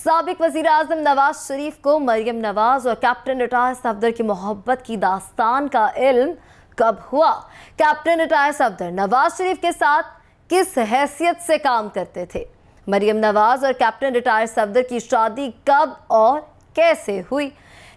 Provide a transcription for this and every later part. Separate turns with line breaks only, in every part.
साबिक वज़ीर आज़म नवाज शरीफ को मरियम नवाज और कैप्टन रिटायर सफदर की मोहब्बत की दास्तान का इल्म कब हुआ? कैप्टन रिटायर सफदर नवाज शरीफ के साथ किस हैसियत से काम करते थे? मरियम नवाज और कैप्टन रिटायर सफदर की शादी कब और कैसे हुई?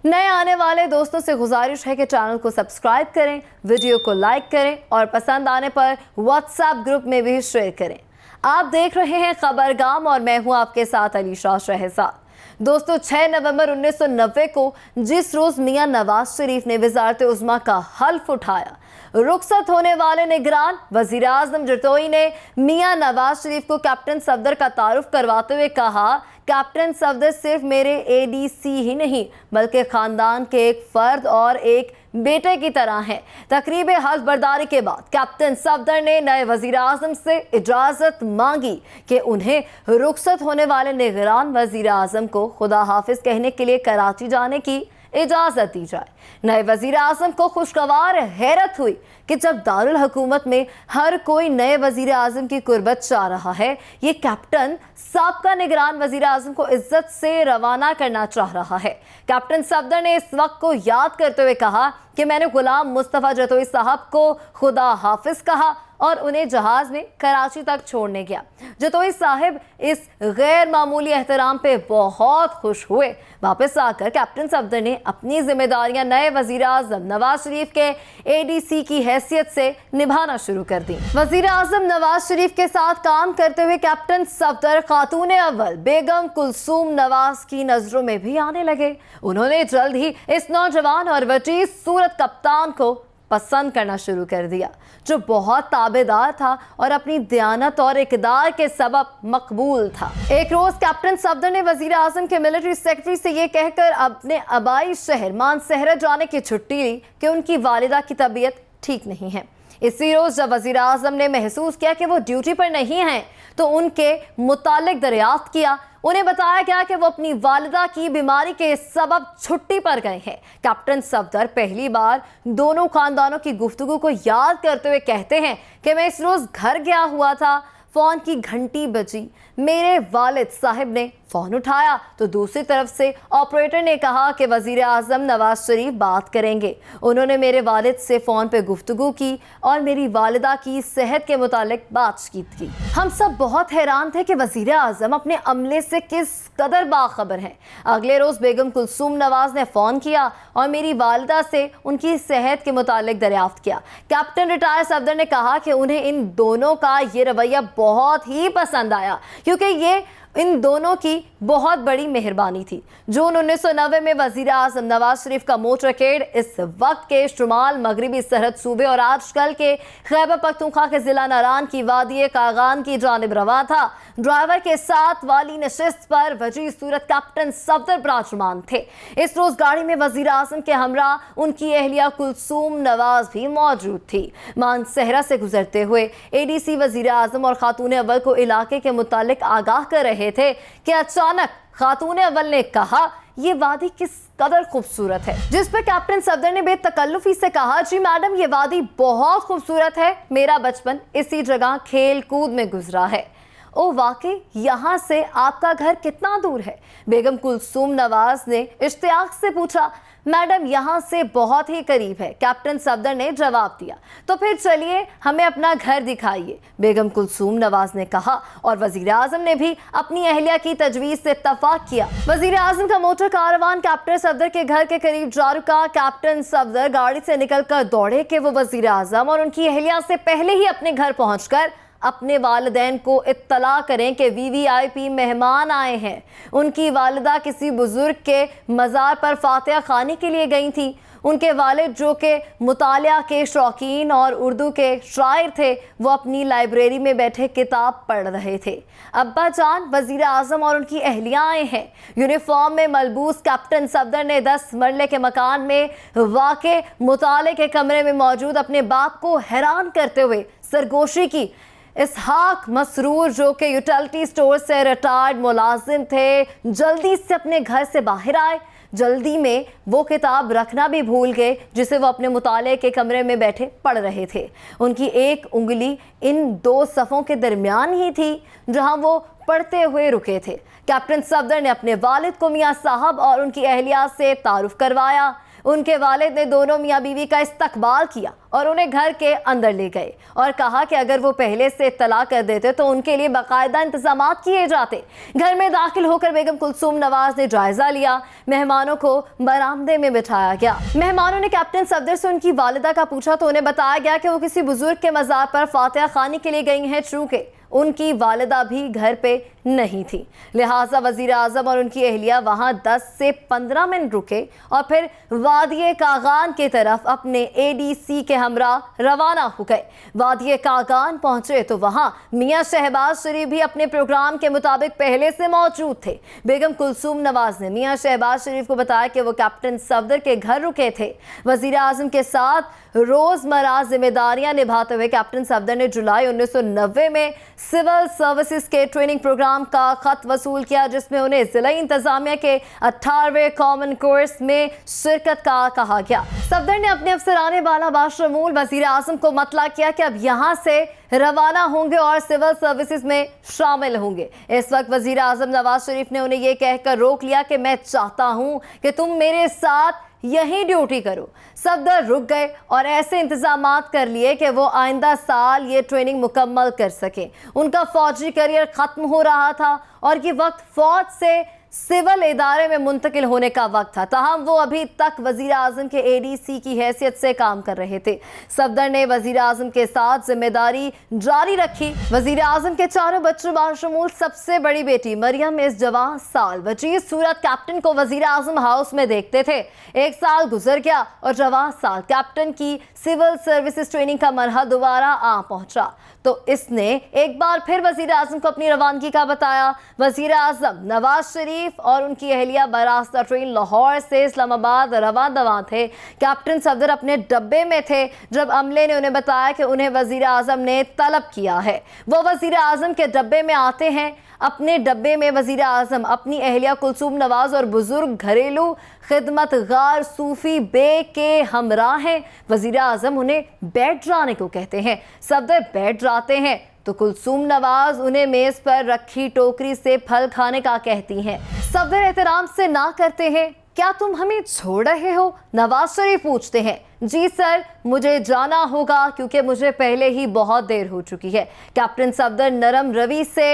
नए आने वाले दोस्तों से गुजारिश है कि चैनल को सब्सक्राइब करें, वीडियो को लाइक करें और पसंद आने पर व्हाट्सएप ग्रुप में भी शेयर करें। आप देख रहे हैं खबरगाम और मैं हूं आपके साथ अलीशा शहजाद। दोस्तों, 6 नवंबर 1990 को जिस रोज मियां नवाज शरीफ ने वज़ारत उज़्मा का हल्फ उठाया, रुखसत होने वाले निगरान वज़ीर आज़म जरतोई ने मियां नवाज शरीफ को कैप्टन सफदर का तारुफ करवाते हुए कहा, कैप्टन सफदर सिर्फ मेरे ADC ही नहीं बल्कि खानदान के एक फर्द और एक बेटे की तरह हैं। तकरीब हल्फ बर्दारी के बाद कैप्टन सफदर ने नए वज़ीर आज़म से इजाज़त मांगी कि उन्हें रुखसत होने वाले निगरान वज़ीर आज़म को खुदा हाफिज कहने के लिए कराची जाने की इजाज़त दी जाए। नए वज़ीर आज़म को खुशगवार हैरत हुई कि जब दारुल हुकूमत में हर कोई नए वज़ीर आज़म की कुर्बत चाह रहा है, ये कैप्टन साबका निगरान वज़ीर आज़म को इज्जत से रवाना करना चाह रहा है। कैप्टन सफदर ने इस वक्त को याद करते हुए कहा कि मैंने गुलाम मुस्तफ़ा जरतोई साहब को खुदा हाफिज कहा और उन्हें जहाज में कराची तक छोड़ने गया। जरतोई साहब इस गैर मामूली एहतराम पे बहुत खुश हुए। वापस आकर कैप्टन सफदर ने अपनी जिम्मेदारियां नए वज़ीर आज़म नवाज शरीफ के ADC की हैसियत से निभाना शुरू कर दी। वज़ीर आज़म नवाज शरीफ के साथ काम करते हुए कैप्टन सफदर खातून अव्वल बेगम कुलसूम नवाज की नजरों में भी आने लगे। उन्होंने जल्द ही इस नौजवान और वजीज सूरत कप्तान को पसंद करना शुरू कर दिया, जो बहुत ताबेदार था और अपनी दयानत और इक़दार के सबब मकबूल था। एक रोज कैप्टन सफदर ने वज़ीर आज़म के मिलिट्री सेक्रेटरी से ये कहकर अपने आबाई शहर मानसहरा जाने की छुट्टी ली कि उनकी वालिदा की तबीयत ठीक नहीं है। इसी रोज जब वज़ीर आज़म ने महसूस किया कि वो ड्यूटी पर नहीं हैं, तो उनके मुतालिक दरियाफ्त किया। उन्हें बताया गया कि वो अपनी वालिदा की बीमारी के सबब छुट्टी पर गए हैं। कैप्टन सफदर पहली बार दोनों खानदानों की गुफ्तगू को याद करते हुए कहते हैं कि मैं इस रोज घर गया हुआ था, फोन की घंटी बजी, मेरे वालिद साहब ने फोन उठाया तो दूसरी तरफ से ऑपरेटर ने कहा कि वज़ीर आज़म नवाज शरीफ बात करेंगे। उन्होंने मेरे वालिद से फ़ोन पे गुफ्तगू की और मेरी वालिदा की सेहत के मुतालिक बातचीत की। हम सब बहुत हैरान थे कि वज़ीर आज़म अपने अमले से किस कदर बाखबर हैं। अगले रोज़ बेगम कुलसूम नवाज ने फ़ोन किया और मेरी वालिदा से उनकी सेहत के मुतालिक दरियाफ्त किया। कैप्टन रिटायर सफदर ने कहा कि उन्हें इन दोनों का ये रवैया बहुत ही पसंद आया, क्योंकि ये इन दोनों की बहुत बड़ी मेहरबानी थी। जून 1990 में वज़ीर आज़म नवाज शरीफ का मोटरकेड इस वक्त के शुमाल मगरबी सरहद सूबे और आजकल के खैबर पख्तूनख्वा के ज़िला नारान की वादी कागान की जानिब रवा था। ड्राइवर के साथ वाली नशिस्त पर वजीज सूरत कैप्टन सफदर बराजमान थे। इस रोज़ गाड़ी में वज़ीर आज़म के हमरा उनकी अहलिया कुलसूम नवाज भी मौजूद थी। मानसहरा से गुजरते हुए ADC वज़ीर आज़म और खातून अव्वल को इलाके के मुतालिक आगाह कर रहे थे कि अचानक खातून अव्वल ने कहा, ये वादी किस कदर खूबसूरत है। जिस पर कैप्टन सफदर ने बेतकल्लुफी से कहा, जी मैडम, ये वादी बहुत खूबसूरत है, मेरा बचपन इसी जगह खेल कूद में गुजरा है। ओ वाकई, यहाँ से आपका घर कितना दूर है? बेगम कुलसूम नवाज ने इश्तियाक से पूछा। मैडम, यहाँ से बहुत ही करीब है, कैप्टन सफदर ने जवाब दिया। तो फिर चलिए हमें अपना घर दिखाइए, बेगम कुलसूम नवाज ने कहा और वज़ीर आज़म ने भी अपनी अहलिया की तजवीज़ से इत्तफाक किया। वज़ीर आज़म का मोटर कारवान कैप्टन सफदर के घर के करीब जा रुका। कैप्टन सफदर गाड़ी से निकलकर दौड़े कि वो वज़ीर आज़म और उनकी अहलिया से पहले ही अपने घर पहुँचकर अपने वालिदैन को इत्तला करें कि VVIP मेहमान आए हैं। उनकी वालिदा किसी बुजुर्ग के मज़ार पर फातिहा खानी के लिए गई थी। उनके वालिद, जो के मुतालिया के शौकीन और उर्दू के शायर थे, वो अपनी लाइब्रेरी में बैठे किताब पढ़ रहे थे। अब्बा जान, वज़ीर आज़म और उनकी अहलियाँ आए हैं। यूनिफॉर्म में मलबूस कैप्टन सफदर ने 10 मरले के मकान में वाक़े मुताले के कमरे में मौजूद अपने बाप को हैरान करते हुए सरगोशी की। इसहाक मसरूर, जो कि यूटिलिटी स्टोर से रिटायर्ड मुलाजिम थे, जल्दी से अपने घर से बाहर आए। जल्दी में वो किताब रखना भी भूल गए जिसे वो अपने मुताले के कमरे में बैठे पढ़ रहे थे। उनकी एक उंगली इन 2 सफ़ों के दरमियान ही थी जहां वो पढ़ते हुए रुके थे। कैप्टन सफदर ने अपने वालिद को मियाँ साहब और उनकी अहलिया से तारुफ करवाया। उनके वालिद ने दोनों मियाँ बीवी का इस्तकबाल किया और उन्हें घर के अंदर ले गए और कहा कि अगर वो पहले से इत्तला कर देते तो उनके लिए बाकायदा इंतजाम किए जाते। घर में दाखिल होकर बेगम कुलसूम नवाज ने जायजा लिया। मेहमानों को बरामदे में बिठाया गया। मेहमानों ने कैप्टन सफदर से उनकी वालिदा का पूछा तो उन्हें बताया गया कि वो किसी बुजुर्ग के मज़ार पर फातिहा खानी के लिए गई हैं, चूँकि उनकी वालिदा भी घर पे नहीं थी, लिहाजा वजीर आजम और उनकी अहलिया वहां 10 से 15 मिनट रुके और फिर वादिये कागान की तरफ अपने ADC के हमरा रवाना हो गए। वादिये कागान पहुंचे तो वहां मियाँ शहबाज शरीफ भी अपने प्रोग्राम के मुताबिक पहले से मौजूद थे। बेगम कुलसूम नवाज ने मियाँ शहबाज शरीफ को बताया कि वो कैप्टन सफदर के घर रुके थे। वजीर आजम के साथ रोजमर्रा जिम्मेदारियां निभाते हुए कैप्टन सफदर ने जुलाई 1990 में सिविल सर्विसेज के ट्रेनिंग प्रोग्राम का खत वसूल किया, जिसमें उन्हें जिला इंतजामिया के 18वें कॉमन कोर्स में शिरकत का कहा गया। सफदर ने अपने अफसराने बाला बाशमूल वजीर आजम को मतला किया कि अब यहाँ से रवाना होंगे और सिविल सर्विसेज में शामिल होंगे। इस वक्त वजीर आजम नवाज शरीफ ने उन्हें यह कहकर रोक लिया कि मैं चाहता हूँ कि तुम मेरे साथ यही ड्यूटी करो। सफदर रुक गए और ऐसे इंतजामात कर लिए कि वो आइंदा साल ये ट्रेनिंग मुकम्मल कर सके। उनका फौजी करियर खत्म हो रहा था और ये वक्त फौज से सिविल इदारे में मुंतकिल होने का वक्त था, ताहम वो अभी तक वजीर आजम के ADC की हैसियत से काम कर रहे थे। सफदर ने वजीर आजम के साथ जिम्मेदारी जारी रखी। वजीर आजम के 4 बच्चों बाशमूल सबसे बड़ी बेटी मरियम इस जवान साल वजीर सूरत कैप्टन को वजीर आजम हाउस में देखते थे। 1 साल गुजर गया और जवान साल कैप्टन की सिविल सर्विसेज ट्रेनिंग का मरहला दोबारा आ पहुंचा तो इसने एक बार फिर वजीर आजम को अपनी रवानगी का बताया। वजीर आजम नवाज शरीफ और उनकी अहलिया बरास्ता ट्रेन लाहौर से इस्लामाबाद रवां थे। कैप्टन सफदर अपने डब्बे में थे जब अमले ने उन्हें बताया कि उन्हें वजीर आजम ने तलब किया है। वो वजीर आजम के डब्बे में आते हैं। अपने डब्बे में वजीर आजम अपनी अहलिया कुलसूम नवाज और बुजुर्ग घरेलू खिदमतगार सूफी बे के हमरा हैं। वजीर आजम उन्हें बैठ जाने को कहते हैं। सफदर बैठ जाते हैं तो कुलसूम नवाज उन्हें मेज पर रखी टोकरी से फल खाने का कहती हैं। सफदर एहतराम से ना करते हैं। क्या तुम हमें छोड़ रहे हो? नवाज शरीफ पूछते हैं। जी सर, मुझे जाना होगा क्योंकि मुझे पहले ही बहुत देर हो चुकी है। कैप्टन सफदर नरम रवि से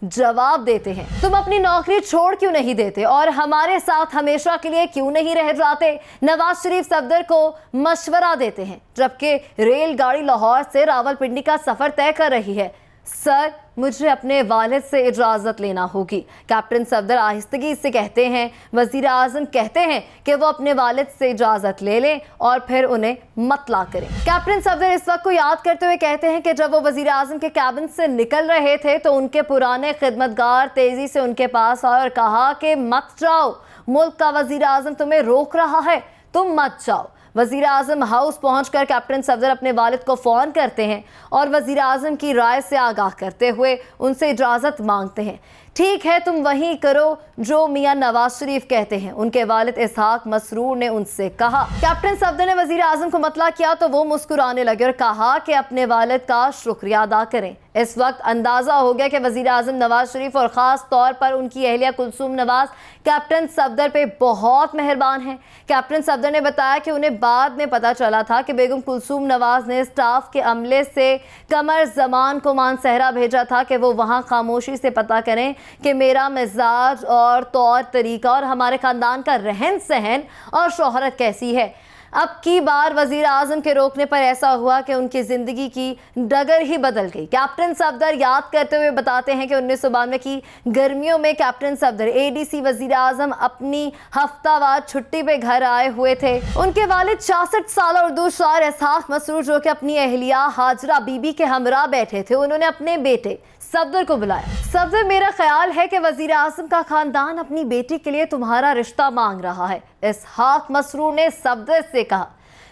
जवाब देते हैं। तुम अपनी नौकरी छोड़ क्यों नहीं देते और हमारे साथ हमेशा के लिए क्यों नहीं रह जाते? नवाज शरीफ सफदर को मशवरा देते हैं जबकि रेलगाड़ी लाहौर से रावलपिंडी का सफर तय कर रही है। सर, मुझे अपने वालिद से इजाज़त लेना होगी। कैप्टन सफदर आहिस्तगी से कहते हैं। वजीर आजम कहते हैं कि वो अपने वालिद से इजाज़त ले लें और फिर उन्हें मतला करें। कैप्टन सफदर इस वक्त को याद करते हुए कहते हैं कि जब वो वजीर आजम के कैबिन से निकल रहे थे तो उनके पुराने खिदमतगार तेज़ी से उनके पास आए और कहा कि मत जाओ, मुल्क का वजीर आजम तुम्हें रोक रहा है, तुम मत जाओ। वजीर आजम हाउस पहुंचकर कैप्टन सफदर अपने वालिद को फ़ोन करते हैं और वजीर आजम की राय से आगाह करते हुए उनसे इजाज़त मांगते हैं। ठीक है, तुम वही करो जो मियाँ नवाज शरीफ कहते हैं, उनके वालिद इसहाक मसरूर ने उनसे कहा। कैप्टन सफदर ने वजीर आजम को मतला किया तो वो मुस्कुराने लगे और कहा कि अपने वालिद का शुक्रिया अदा करें। इस वक्त अंदाज़ा हो गया कि वजीर आजम नवाज शरीफ और ख़ास तौर पर उनकी अहलिया कुलसूम नवाज कैप्टन सफदर पे बहुत मेहरबान हैं। कैप्टन सफदर ने बताया कि उन्हें बाद में पता चला था कि बेगम कुलसूम नवाज ने स्टाफ के अमले से कमर जमान को मानसहरा भेजा था कि वो वहाँ खामोशी से पता करें कि मेरा मिजाज और तौर तरीका और हमारे ख़ानदान का रहन सहन और शोहरत कैसी है। अब की बार वजीर आजम के रोकने पर ऐसा हुआ कि उनकी ज़िंदगी की डगर ही बदल गई। कैप्टन सफदर याद करते हुए बताते हैं कि 1992 की गर्मियों में कैप्टन सफदर ADC वजीर आजम अपनी हफ्तावार छुट्टी पे घर आए हुए थे। उनके वालिद 66 साल उर्दू शायर इसहाक मसरूर जो कि अपनी अहलिया हाजरा बीबी के हमरा बैठे थे, उन्होंने अपने बेटे सफदर को बुलाया। सफदर, मेरा ख्याल है कि वजीर आजम का खानदान अपनी बेटी के लिए तुम्हारा रिश्ता मांग रहा है। इसहाक मसरूर ने सफदर से कहा,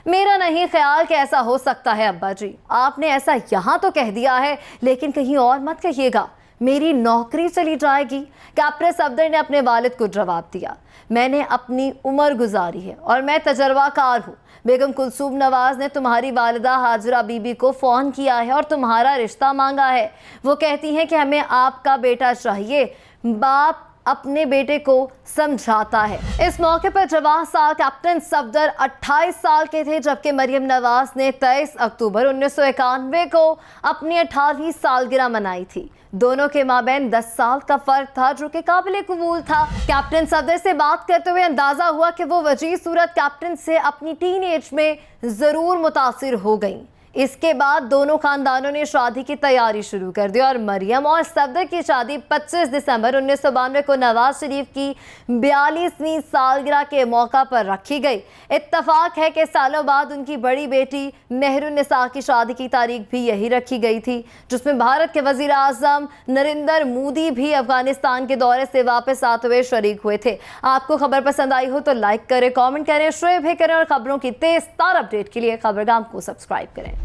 मेरा नहीं ख्याल कि ऐसा हो सकता है अब्बा जी, आपने ऐसा यहाँ तो कह दिया है लेकिन कहीं और मत कहिएगा। मेरी नौकरी चली जाएगी। कैप्टन सफदर ने अपने वालिद को जवाब दिया, मैंने अपनी उम्र गुजारी है और मैं तजर्बाकार हूँ। बेगम कुलसूम नवाज ने तुम्हारी वालिदा हाजरा बीबी को फ़ोन किया है और तुम्हारा रिश्ता मांगा है। वो कहती हैं कि हमें आपका बेटा चाहिए। बाप अपने बेटे को समझाता है। इस मौके पर जवान साहब कैप्टन सफदर 28 साल के थे, जबकि मरियम नवाज ने 23 अक्टूबर 1991 को अपनी 18वीं सालगिरह मनाई थी। दोनों के माबैन 10 साल का फर्क था, जो कि काबिल कबूल था। कैप्टन सफदर से बात करते हुए अंदाजा हुआ कि वो वजीह सूरत कैप्टन से अपनी टीन एज में ज़रूर मुतासिर हो गईं। इसके बाद दोनों खानदानों ने शादी की तैयारी शुरू कर दी और मरियम और सफदर की शादी 25 दिसंबर 1992 को नवाज शरीफ की 42वीं सालगिरह के मौका पर रखी गई। इत्तफाक है कि सालों बाद उनकी बड़ी बेटी मेहरुन्निसा की शादी की तारीख भी यही रखी गई थी, जिसमें भारत के वजीर आज़म नरेंद्र मोदी भी अफगानिस्तान के दौरे से वापस आते हुए शरीक हुए थे। आपको खबर पसंद आई हो तो लाइक करें, कॉमेंट करें, शेयर भी करें और खबरों की तेज तार अपडेट के लिए खबरगाम को सब्सक्राइब करें।